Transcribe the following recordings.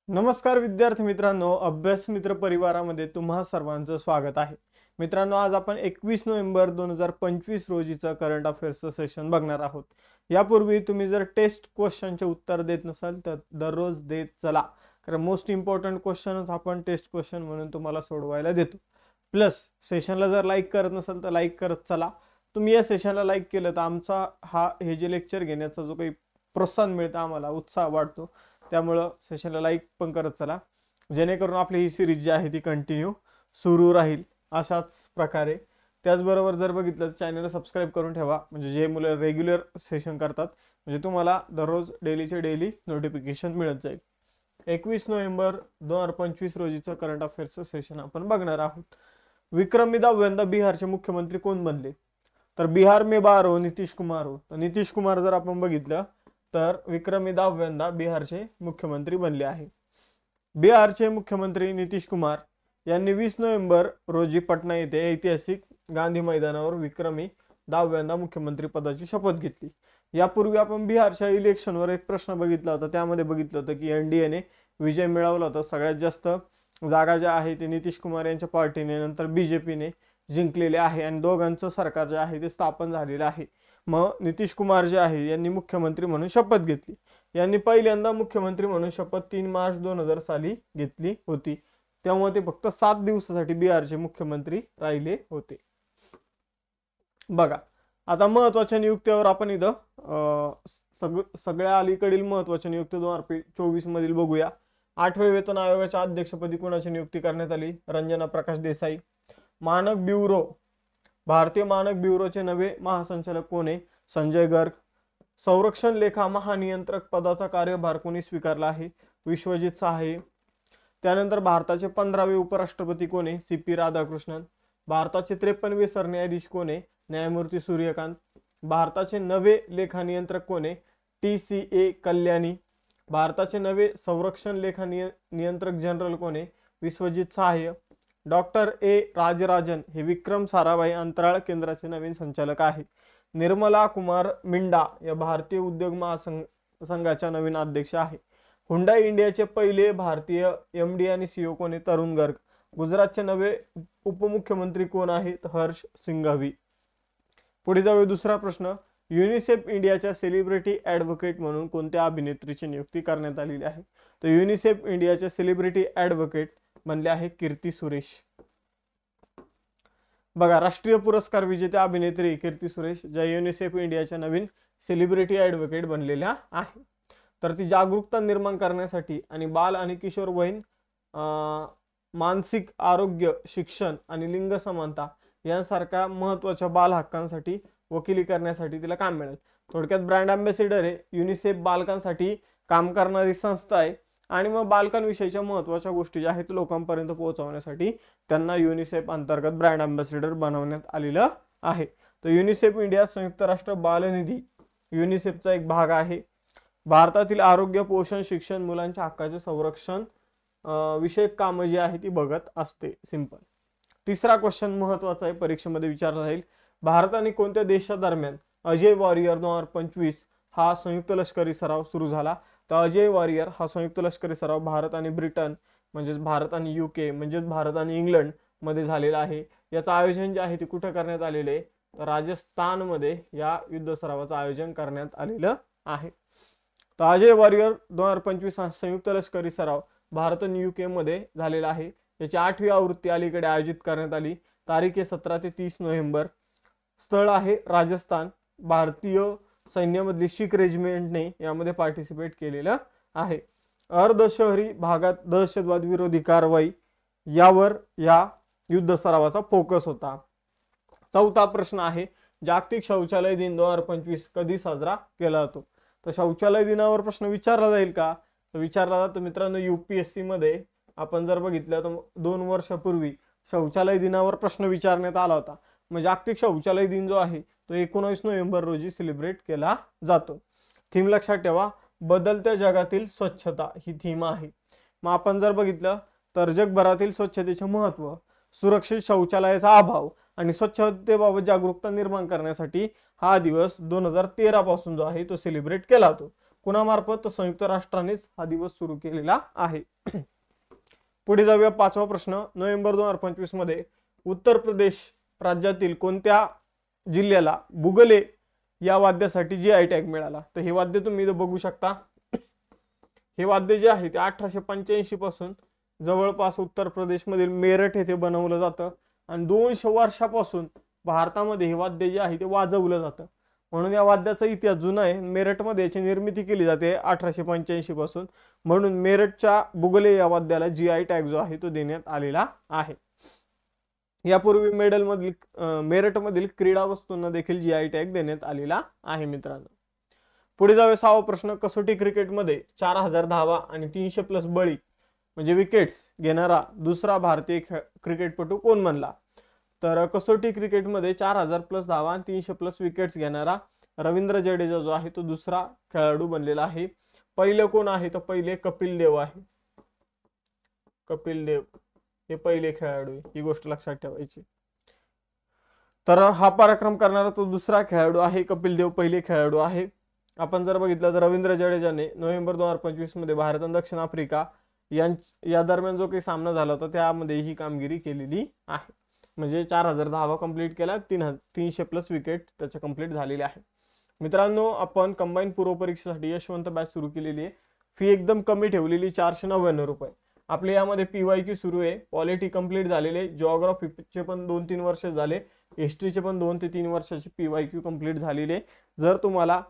नमस्कार विद्यार्थी मित्रांनो, अभ्यास मित्र परिवारामध्ये तुम्हा सर्वांचं स्वागत आहे. मित्रांनो, आज आपण 21 नोव्हेंबर 2025 रोजीचं करंट अफेअर्सचं सेशन बघणार आहोत. यापूर्वी तुम्ही जर टेस्ट क्वेश्चनचे उत्तर देत नसाल तर दररोज देत चला, कारण मोस्ट इम्पॉर्टंट क्वेश्चनच आपण टेस्ट क्वेश्चन म्हणून तुम्हाला सोडवायला देतो. प्लस सेशनला जर लाईक करत नसाल तर लाईक करत चला. तुम्ही या सेशनला लाईक केलं तर आमचा हे जे लेक्चर घेण्याचा जो काही प्रोत्साहन मिळतं, आम्हाला उत्साह वाढतो. त्यामुळं सेशनला लाईक पण करत चला, जेणेकरून आपली ही सिरीज जी आहे ती कंटिन्यू सुरू राहील अशाच प्रकारे. त्याचबरोबर जर बघितलं तर चॅनलला सबस्क्राईब करून ठेवा, म्हणजे जे मुलं रेग्युलर सेशन करतात म्हणजे तुम्हाला दररोज डेली नोटिफिकेशन मिळत जाईल. 21 नोव्हेंबर 2025 रोजीचं करंट अफेअर्सचं सेशन आपण बघणार आहोत. विक्रमी दहाव्यांदा बिहारचे मुख्यमंत्री कोण बनले? तर बिहार में बार हो नितीश कुमार हो. तर नितीश कुमार जर आपण बघितलं तर विक्रमी दहाव्यांदा बिहारचे मुख्यमंत्री बनले आहे. बिहारचे मुख्यमंत्री नितीश कुमार यांनी 20 नोव्हेंबर रोजी पटना येथे ऐतिहासिक गांधी मैदानावर विक्रमी दहाव्यांदा मुख्यमंत्री पदाची शपथ घेतली. यापूर्वी आपण बिहारच्या इलेक्शनवर एक प्रश्न बघितला होता, त्यामध्ये बघितलं होतं की एनडीएने विजय मिळवला होता. सगळ्यात जास्त जागा ज्या आहे ते नितीश कुमार यांच्या पार्टीने नंतर बीजेपीने जिंकलेले आहे आणि दोघांचं सरकार जे आहे ते स्थापन झालेलं आहे. मग नितीश कुमार जे आहे यांनी मुख्यमंत्री म्हणून शपथ घेतली. यांनी पहिल्यांदा मुख्यमंत्री म्हणून शपथ 3 मार्च 2000 साली घेतली होती. त्यामुळे ते फक्त 7 दिवसासाठी बिहारचे मुख्यमंत्री राहिले होते. बघा, आता महत्वाच्या नियुक्त्यावर आपण इथं सगळ्या अलीकडील महत्वाच्या नियुक्त्या 2024 मधील बघूया. 8व्या वेतन आयोगाच्या अध्यक्षपदी कोणाची नियुक्ती करण्यात आली? रंजना प्रकाश देसाई. मानक ब्युरो, भारतीय मानक ब्युरोचे नवे महासंचालक कोण आहे? संजय गर्ग. संरक्षण लेखा महानियंत्रक पदाचा कार्यभार कोणी स्वीकारला आहे? विश्वजित सहाय. त्यानंतर भारताचे 15वे उपराष्ट्रपती कोण आहे? CP राधाकृष्णन. भारताचे 53वे सरन्यायाधीश कोण आहे? न्यायमूर्ती सूर्यकांत. भारताचे नवे लेखा नियंत्रक कोण आहे? TCA कल्याणी. भारताचे नवे संरक्षण लेखा नियंत्रक जनरल कोण आहे? विश्वजित सहाय. डॉक्टर A राजराजन हे विक्रम साराभाई अंतराळ केंद्राचे नवीन संचालक आहे. निर्मला कुमार मिंडा या भारतीय उद्योग महासंघाच्या नवीन अध्यक्ष आहे. हुंडाई इंडियाचे पहिले भारतीय MD आणि CEO कोण आहे? तरुण गर्ग. गुजरातचे नवे उपमुख्यमंत्री कोण आहेत? हर्ष सिंघवी. पुढे जाऊया दुसरा प्रश्न. युनिसेफ इंडियाच्या सेलिब्रिटी ॲडव्होकेट म्हणून कोणत्या अभिनेत्रीची नियुक्ती करण्यात आलेली आहे? तर युनिसेफ इंडियाच्या सेलिब्रिटी ॲडव्होकेट बनले आहे कीर्ती सुरेश. बघा, राष्ट्रीय पुरस्कार विजेत्या अभिनेत्री कीर्ती सुरेश ज्या युनिसेफ इंडियाच्या नवीन सेलिब्रिटी ॲडव्होकेट बनलेल्या आहे. तर ती जागरूकता निर्माण करण्यासाठी आणि बाल आणि किशोरवयीन मानसिक आरोग्य, शिक्षण आणि लिंग समानता यांसारख्या महत्त्वाच्या बाल हक्कांसाठी वकिली करण्यासाठी तिला काम मिळेल. थोडक्यात ब्रँड अँबॅसेडर आहे. युनिसेफ बालकांसाठी काम करणारी संस्था आहे आणि मग बालकांविषयीच्या महत्त्वाच्या गोष्टी ज्या आहेत लोकांपर्यंत पोहोचवण्यासाठी त्यांना युनिसेफ अंतर्गत ब्रँड अँबॅसेडर बनवण्यात आलेलं आहे. तर युनिसेफ इंडिया संयुक्त राष्ट्र बालनिधी युनिसेफचा एक भाग आहे. भारतातील आरोग्य, पोषण, शिक्षण, मुलांच्या हक्काचे संरक्षण विषयक कामं जी आहे ती बघत असते. सिंपल. तिसरा क्वेश्चन महत्वाचा आहे, परीक्षेमध्ये विचारला जाईल. भारत आणि कोणत्या देशादरम्यान अजय वॉरियर 2025 हा संयुक्त लष्करी सराव सुरू झाला? तर अजय वॉरियर हा संयुक्त लष्करी सराव भारत आणि ब्रिटन म्हणजेच भारत आणि UK म्हणजेच भारत आणि इंग्लंड मध्ये झालेला आहे. याचं आयोजन जे आहे ते कुठे करण्यात आलेले आहे? तर राजस्थानमध्ये या युद्ध सरावाचं आयोजन करण्यात आलेलं आहे. तर अजय वॉरियर 2025 हा संयुक्त लष्करी सराव भारत आणि UK मध्ये झालेला आहे. याची 8वी आवृत्ती अलीकडे आयोजित करण्यात आली. तारीख आहे 17 ते 30 नोव्हेंबर. स्थळ आहे राजस्थान. भारतीय सैन्यामधली शीख रेजिमेंटने यामध्ये पार्टिसिपेट केलेलं आहे. अर्धशहरी भागात दहशतवाद विरोधी कारवाई यावर या युद्ध सरावाचा फोकस होता. चौथा प्रश्न आहे, जागतिक शौचालय दिन 2025 कधी साजरा केला जातो? तर शौचालय दिनावर प्रश्न विचारला जाईल का? तर विचारला जातो मित्रांनो. UPSC मध्ये आपण जर बघितलं तर 2 वर्षापूर्वी शौचालय दिनावर प्रश्न विचारण्यात आला होता. मग जागतिक शौचालय दिन जो आहे तो 19 नोव्हेंबर रोजी सेलिब्रेट केला जातो. थीम लक्षात ठेवा, बदलत्या जगातील स्वच्छता ही थीम आहे. मग आपण जर बघितलं तर जगभरातील स्वच्छतेचे महत्त्व, सुरक्षित शौचालयाचा अभाव आणि स्वच्छतेबाबत जागरूकता निर्माण करण्यासाठी हा दिवस 2013 पासून जो आहे तो सेलिब्रेट केला जातो. कुणामार्फत? तर संयुक्त राष्ट्रांनीच हा दिवस सुरू केलेला आहे. पुढे जाऊया. 5वा प्रश्न. नोव्हेंबर 2025 मध्ये उत्तर प्रदेश राज्यातील कोणत्या जिल्ह्याला बुगले या वाद्यासाठी GI टॅग मिळाला? तर हे वाद्य तुम्ही इथं बघू शकता. हे वाद्य जे आहे ते 1885 पासून जवळपास उत्तर प्रदेश मधील मेरठ येथे बनवलं जातं आणि 200 वर्षापासून भारतामध्ये हे वाद्य जे आहे ते वाजवलं जातं. म्हणून या वाद्याचा इतिहास जुना आहे. मेरठमध्ये याची निर्मिती केली जाते 1885 पासून. म्हणून मेरठच्या बुगले या वाद्याला GI टॅग जो आहे तो देण्यात आलेला आहे. यापूर्वी मेरठमधील क्रीडा वस्तूंना देखील GI टॅग देण्यात आलेला आहे मित्रांनो. पुढे जाऊया. 6वा प्रश्न. कसोटी क्रिकेटमध्ये 4000 धावा आणि 300+ बळी म्हणजे विकेट्स घेणारा दुसरा भारतीय क्रिकेटपटू कोण बनला? तर कसोटी क्रिकेटमध्ये 4000+ धावा आणि 300+ विकेट्स घेणारा रवींद्र जडेजा जो आहे तो दुसरा खेळाडू बनलेला आहे. पहिले कोण आहे? तर पहिले कपिल देव आहे. कपिल देव हे पहिले खेळाडू आहे, ही गोष्ट लक्षात ठेवायची. तर हा पराक्रम करणारा तो दुसरा खेळाडू आहे. कपिल देव पहिले खेळाडू आहे. आपण जर बघितलं तर रवींद्र जडेजाने नोव्हेंबर 2025 मध्ये भारत आणि दक्षिण आफ्रिका या दरम्यान जो काही सामना झाला होता त्यामध्ये ही कामगिरी केलेली आहे. म्हणजे 4000 धावा कंप्लीट केला, 300+ विकेट त्याच्या कंप्लीट झालेले आहे. मित्रांनो, आपण कंबाईन पूर्व परीक्षेसाठी यशवंत बॅच सुरू केलेली आहे. फी एकदम कमी ठेवलेली, 499 रुपये. आपल्या यामध्ये PYQ सुरू आहे. पॉलिटी कंप्लीट झालेले, जिओग्राफीचे पण 2-3 वर्ष झाले, हिस्ट्रीचे पण 2 ते 3 वर्षाचे PYQ कंप्लीट झालेले. जर तुम्हाला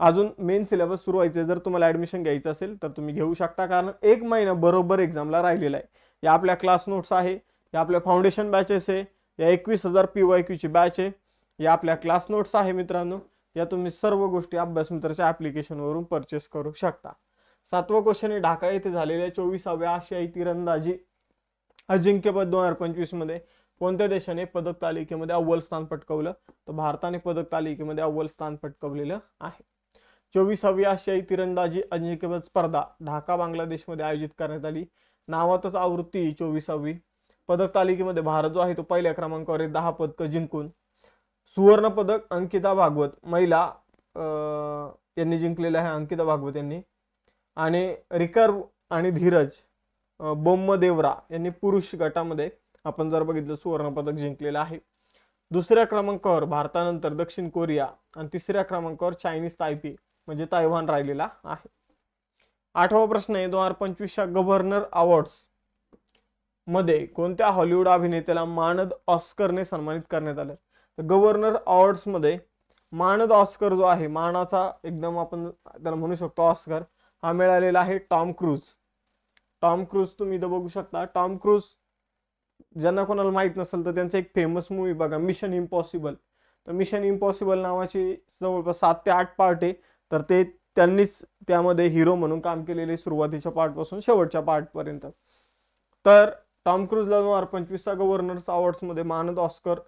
अजून मेन सिलेबस सुरू व्हायचे, जर तुम्हाला ऍडमिशन घ्यायचं असेल तर तुम्ही घेऊ शकता, कारण 1 महिना बरोबर एक्झामला राहिलेला आहे. या आपल्या क्लास नोट्स आहे, या आपल्या फाउंडेशन बॅचेस आहे, या 21,000 PYQ ची बॅच आहे, या आपल्या क्लास नोट्स आहे मित्रांनो. या तुम्ही सर्व गोष्टी अभ्यास मित्राच्या ऍप्लिकेशन वरून परचेस करू शकता. 7वा क्वेश्चन आहे. ढाका येथे झालेल्या 24व्या आशियाई तिरंदाजी अजिंक्यपद 2025 मध्ये कोणत्या देशाने पदक तालिकेमध्ये अव्वल स्थान पटकावलं? तर भारताने पदक तालिकेमध्ये अव्वल स्थान पटकावलेलं आहे. 24वी आशियाई तिरंदाजी अजिंक्यपद स्पर्धा ढाका बांगलादेशमध्ये आयोजित करण्यात आली. नावातच आवृत्ती 24वी. पदक तालिकेमध्ये भारत जो आहे तो पहिल्या क्रमांकावर 10 पदकं जिंकून. सुवर्ण पदक अंकिता भागवत महिला यांनी जिंकलेले आहे, अंकिता भागवत यांनी. आणि रिकर्व आणि धीरज बोम्मदेवरा यांनी पुरुष गटामध्ये आपण जर बघितलं सुवर्ण पदक जिंकलेलं आहे. दुसऱ्या क्रमांकावर भारतानंतर दक्षिण कोरिया आणि तिसऱ्या क्रमांकावर चायनीज तायपी म्हणजे तायवान राहिलेला आहे. 8वा प्रश्न आहे. 2025च्या गव्हर्नर अवॉर्ड्स मध्ये कोणत्या हॉलिवूड अभिनेत्याला मानद ऑस्करने सन्मानित करण्यात आलं? तर गव्हर्नर अवॉर्ड्स मध्ये मानद ऑस्कर जो आहे, मानाचा एकदम आपण त्याला म्हणू शकतो ऑस्कर, हा मिळालेला आहे टॉम क्रूज. टॉम क्रूज तुम्ही इथं बघू शकता. टॉम क्रूज ज्यांना कोणाला माहित नसेल तर त्यांचा एक फेमस मूवी बघा, मिशन इम्पॉसिबल. तर मिशन इम्पॉसिबल नावाची जवळपास 7 ते 8 पार्ट आहे. तर ते त्यांनीच त्यामध्ये हिरो म्हणून काम केलेले, सुरुवातीच्या पार्ट पासून शेवटच्या पार्ट पर्यंत. तर टॉम क्रूजला 2025चा गव्हर्नर्स अवॉर्ड्स मध्ये मानद ऑस्कर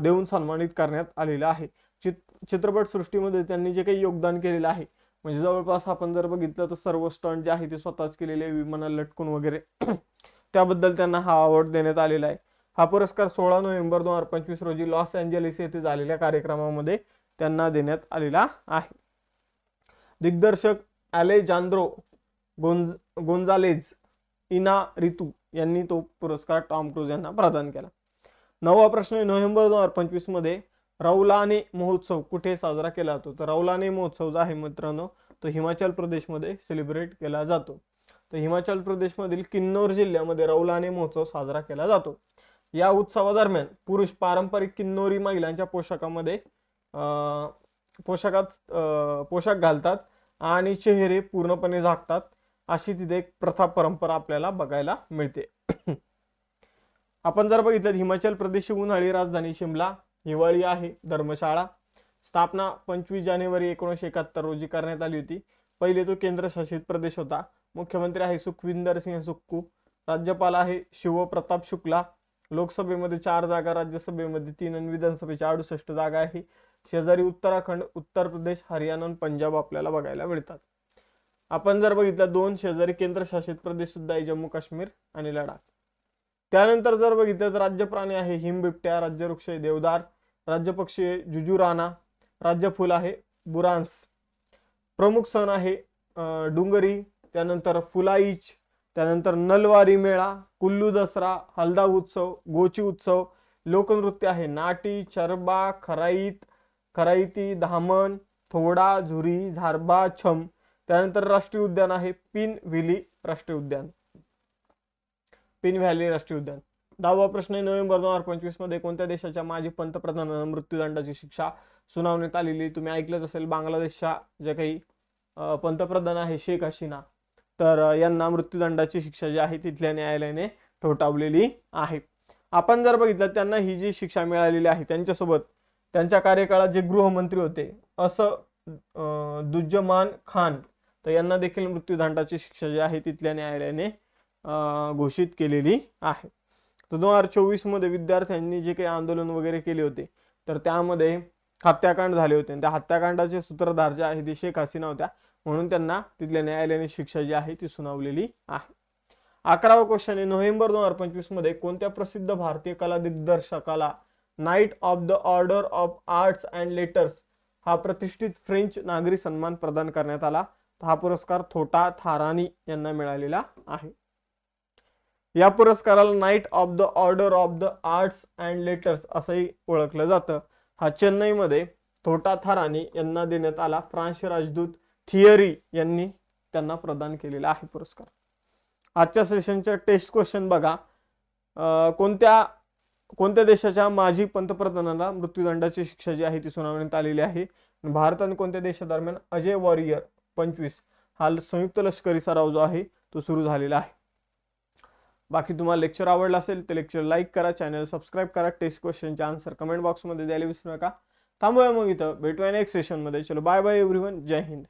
देऊन सन्मानित करण्यात आलेला आहे. चित्रपट सृष्टीमध्ये त्यांनी जे काही योगदान केलेलं आहे, म्हणजे जवळपास आपण जर बघितलं तर सर्व स्टंट जे आहे ते स्वतःच केलेले, विमानाला लटकून वगैरे, त्याबद्दल त्यांना हा अवॉर्ड देण्यात आलेला आहे. हा पुरस्कार 16 नोव्हेंबर 2025 रोजी लॉस एंजेलिस येथे झालेल्या कार्यक्रमामध्ये त्यांना देण्यात आलेला आहे. दिग्दर्शक अलेजांद्रो गोंजालेज इनारितू यांनी तो पुरस्कार टॉम क्रूज यांना प्रदान केला. 9वा प्रश्न. नोव्हेंबर 2025 मध्ये रौलाने महोत्सव कुठे साजरा केला जातो? तर रौलाने महोत्सव जो आहे मित्रांनो तो हिमाचल प्रदेशमध्ये सेलिब्रेट केला जातो. तर हिमाचल प्रदेशमधील किन्नौर जिल्ह्यामध्ये रौलाने महोत्सव साजरा केला जातो. या उत्सवादरम्यान पुरुष पारंपरिक किन्नौरी महिलांच्या पोशाख घालतात आणि चेहरे पूर्णपणे झाकतात, अशी तिथे एक प्रथा परंपरा आपल्याला बघायला मिळते. आपण जर बघितलं हिमाचल प्रदेशची उन्हाळी राजधानी शिमला, हिवाळी आहे धर्मशाळा. स्थापना 25 जानेवारी 1971 रोजी करण्यात आली होती. पहिले तो केंद्रशासित प्रदेश होता. मुख्यमंत्री आहे सुखविंदर सिंह सुक्खू. राज्यपाल आहे शिव प्रताप शुक्ला. लोकसभेमध्ये 4 जागा, राज्यसभेमध्ये 3 आणि विधानसभेच्या 68 जागा आहे. शेजारी उत्तराखंड, उत्तर प्रदेश, हरियाणा आणि पंजाब आपल्याला बघायला मिळतात. आपण जर बघितलं 2 शेजारी केंद्रशासित प्रदेश सुद्धा आहे, जम्मू काश्मीर आणि लडाख. त्यानंतर जर बघितलं तर राज्य प्राणी आहे हिमबिबट्या, राज्य वृक्ष आहे देवदार, राज्य पक्षी आहे जुजुराना, राज्य फुल आहे बुरान्स. प्रमुख सण आहे डुंगरी, त्यानंतर फुलाईच, त्यानंतर नलवारी मेळा, कुल्लू दसरा, हलदा उत्सव, गोची उत्सव, लोकनृत्य आहे नाटी, चरबा, खराईती, धामण, थोडा, झुरी, झारबा, छम. त्यानंतर राष्ट्रीय उद्यान आहे पिन व्हॅली राष्ट्रीय उद्यान. पिन व्हॅली राष्ट्रीय उद्यान. 10वा प्रश्न आहे, नोव्हेंबर 2025 मध्ये कोणत्या देशाच्या माजी पंतप्रधानांना मृत्यूदंडाची शिक्षा सुनावण्यात आलेली? तुम्ही ऐकलंच असेल, बांगलादेशच्या जे काही पंतप्रधान आहे शेख हसीना, तर यांना मृत्यूदंडाची शिक्षा जी आहे तिथल्या न्यायालयाने ठोठावलेली आहे. आपण जर बघितलं, त्यांना ही जी शिक्षा मिळालेली आहे त्यांच्यासोबत त्यांच्या कार्यकाळात जे गृहमंत्री होते दुज्जमान खान, तर यांना देखील मृत्यूदंडाची शिक्षा जी आहे तिथल्या न्यायालयाने घोषित केलेली आहे. तर 2024 मध्ये विद्यार्थ्यांनी जे काही आंदोलन वगैरे केले होते, तर त्यामध्ये हत्याकांड झाले होते आणि त्या हत्याकांडाचे सूत्रधार जे आहे ते शेख हसीना होत्या, म्हणून त्यांना तिथल्या न्यायालयाने शिक्षा जी आहे ती सुनावलेली आहे. 11वा क्वेश्चन आहे, नोव्हेंबर 2025 मध्ये कोणत्या प्रसिद्ध भारतीय कला दिग्दर्शकाला Knight of the Order of Arts and Letters हा प्रतिष्ठित फ्रेंच नागरी सन्मान प्रदान करण्यात आला? हा पुरस्कार थोटा थारानी यांना मिळालेला आहे. या पुरस्काराला Knight of the Order of the Arts and Letters असंही ओळखलं जातं. हा चेन्नईमध्ये थोटा थारानी यांना देण्यात आला. फ्रान्सचे राजदूत थियरी यांनी त्यांना प्रदान केलेला आहे पुरस्कार. आजच्या सेशनच्या टेस्ट क्वेश्चन बघा, कोणत्या देशाच्या माजी पंतप्रधानांना मृत्यूदंडाची शिक्षा जी आहे ती सुनावण्यात आलेली आहे? भारत आणि कोणत्या देशादरम्यान अजय वॉरियर 25 हा संयुक्त लष्करी सराव जो आहे तो सुरू झालेला आहे. बाकी तुम्हाला लेक्चर आवडला असेल तर लेक्चर लाईक करा, चॅनल सबस्क्राईब करा. टेस्ट क्वेश्चनचे आन्सर कमेंट बॉक्समध्ये द्यायला विसरू नका. थांबूया मग इथं, भेटूया नेक्स्ट सेशनमध्ये. चलो बाय बाय एव्हरीवन, जय हिंद.